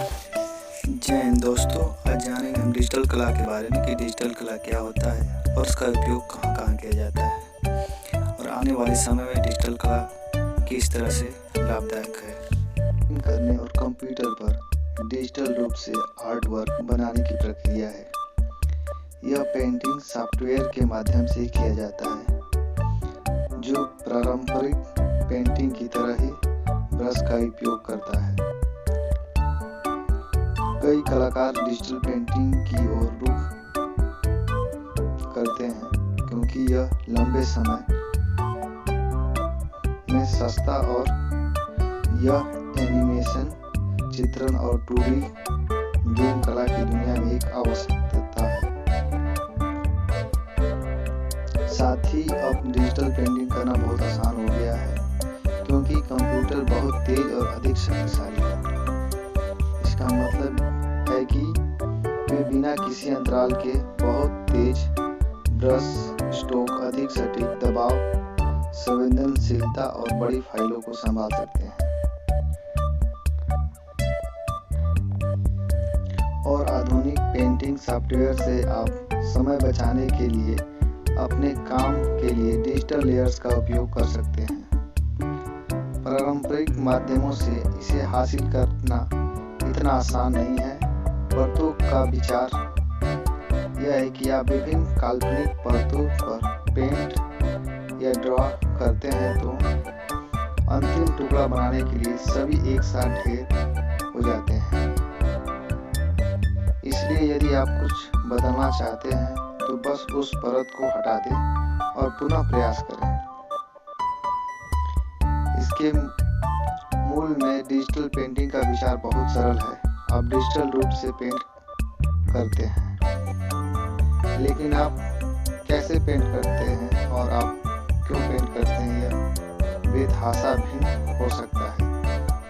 जय हिंद दोस्तों, आज जानेंगे हम डिजिटल कला के बारे में कि डिजिटल कला क्या होता है और उसका उपयोग कहाँ कहाँ किया जाता है और आने वाले समय में डिजिटल कला किस तरह से लाभदायक है। करने और कंप्यूटर पर डिजिटल रूप से आर्ट वर्क बनाने की प्रक्रिया है। यह पेंटिंग सॉफ्टवेयर के माध्यम से किया जाता है जो पारंपरिक पेंटिंग की तरह ही ब्रश का उपयोग करता है। कई कलाकार डिजिटल पेंटिंग की ओर रुख करते हैं क्योंकि यह लंबे समय में सस्ता और यह एनिमेशन, चित्रण और 2D गेम कला की दुनिया में एक आवश्यकता है। साथ ही अब डिजिटल पेंटिंग करना बहुत आसान हो गया है क्योंकि कंप्यूटर बहुत तेज और अधिक शक्तिशाली है। इसका मतलब है कि वे बिना किसी अंतराल के बहुत तेज ब्रश स्ट्रोक, अधिक सटीक दबाव, संवेदनशीलता और बड़ी फाइलों को संभाल सकते हैं। और आधुनिक पेंटिंग सॉफ्टवेयर से आप समय बचाने के लिए अपने काम के लिए डिजिटल लेयर्स का उपयोग कर सकते हैं। पारंपरिक माध्यमों से इसे हासिल करना इतना आसान नहीं है। परतों का विचार यह है कि आप विभिन्न काल्पनिक परतों पर पेंट या ड्रॉ करते हैं तो अंतिम टुकड़ा बनाने के लिए सभी एक साथ ढेर हो जाते हैं। इसलिए यदि आप कुछ बदलना चाहते हैं तो बस उस परत को हटा दें और पुनः प्रयास करें। इसके मूल में डिजिटल पेंटिंग का विचार बहुत सरल है। आप डिजिटल रूप से पेंट करते हैं, लेकिन आप कैसे पेंट करते हैं और आप क्यों पेंट करते हैं यह बेतहाशा भिन्न हो सकता है।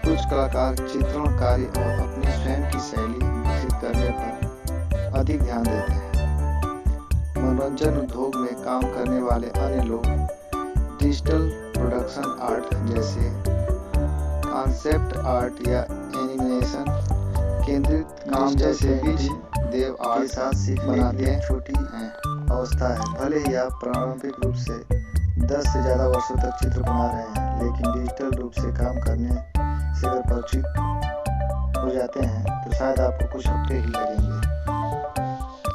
कुछ कलाकार चित्रणकारी और अपनी स्वयं की शैली विकसित करने पर अधिक ध्यान देते हैं। मनोरंजन उद्योग में काम करने वाले अन्य लोग डिजिटल प्रोडक्शन आर्ट जैसे कॉन्सेप्ट आर्ट या एनिमेशन केंद्रित काम जैसे भी देव आर्ट के साथ सीखने बनाते हैं। छोटी अवस्था है। भले ही आप पारंपरिक रूप से 10 से ज्यादा वर्षों तक चित्र बना रहे हैं, लेकिन डिजिटल रूप से काम करने से अगर परिचित हो जाते हैं तो शायद आपको कुछ हफ्ते ही लगेंगे।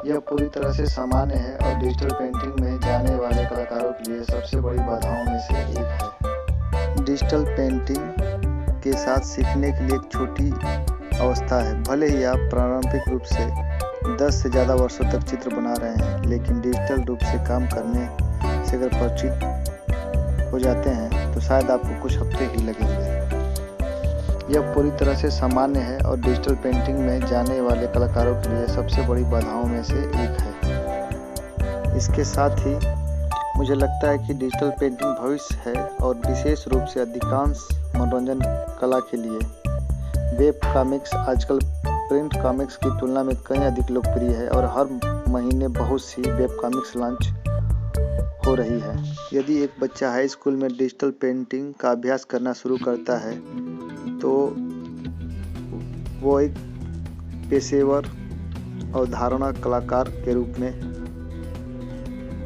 यह पूरी तरह से सामान्य है और डिजिटल पेंटिंग में जाने वाले कलाकारों के लिए सबसे बड़ी बाधाओं में से एक है। डिजिटल पेंटिंग के साथ सीखने के लिए एक छोटी अवस्था है। भले ही आप पारंपरिक रूप से 10 से ज़्यादा वर्षों तक चित्र बना रहे हैं, लेकिन डिजिटल रूप से काम करने से अगर परिचित हो जाते हैं तो शायद आपको कुछ हफ्ते ही लगेंगे। यह पूरी तरह से सामान्य है और डिजिटल पेंटिंग में जाने वाले कलाकारों के लिए सबसे बड़ी बाधाओं में से एक है। इसके साथ ही मुझे लगता है कि डिजिटल पेंटिंग भविष्य है और विशेष रूप से अधिकांश मनोरंजन कला के लिए। वेब कॉमिक्स आजकल प्रिंट कॉमिक्स की तुलना में कहीं अधिक लोकप्रिय है और हर महीने बहुत सी वेब कॉमिक्स लॉन्च हो रही है। यदि एक बच्चा हाई स्कूल में डिजिटल पेंटिंग का अभ्यास करना शुरू करता है तो वो एक पेशेवर अवधारणा कलाकार के रूप में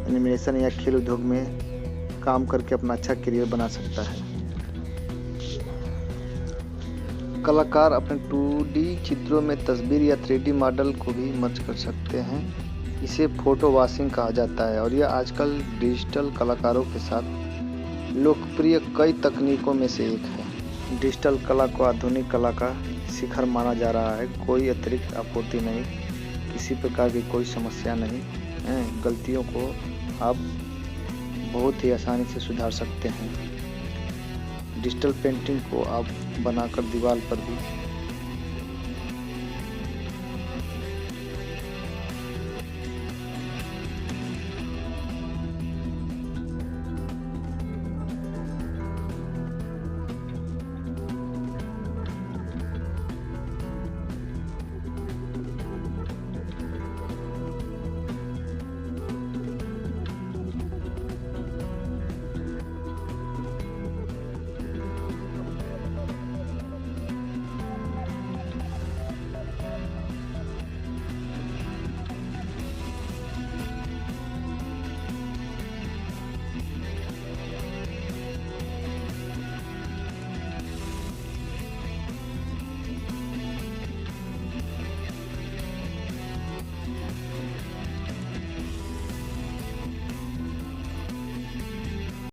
एनिमेशन या खेल उद्योग में काम करके अपना अच्छा करियर बना सकता है। कलाकार अपने 2D चित्रों में तस्वीर या 3D मॉडल को भी मर्ज कर सकते हैं। इसे फोटो वॉशिंग कहा जाता है और यह आजकल डिजिटल कलाकारों के साथ लोकप्रिय कई तकनीकों में से एक है। डिजिटल कला को आधुनिक कला का शिखर माना जा रहा है। कोई अतिरिक्त आपूर्ति नहीं, किसी प्रकार की कोई समस्या नहीं है। गलतियों को आप बहुत ही आसानी से सुधार सकते हैं। डिजिटल पेंटिंग को आप बनाकर दीवार पर भी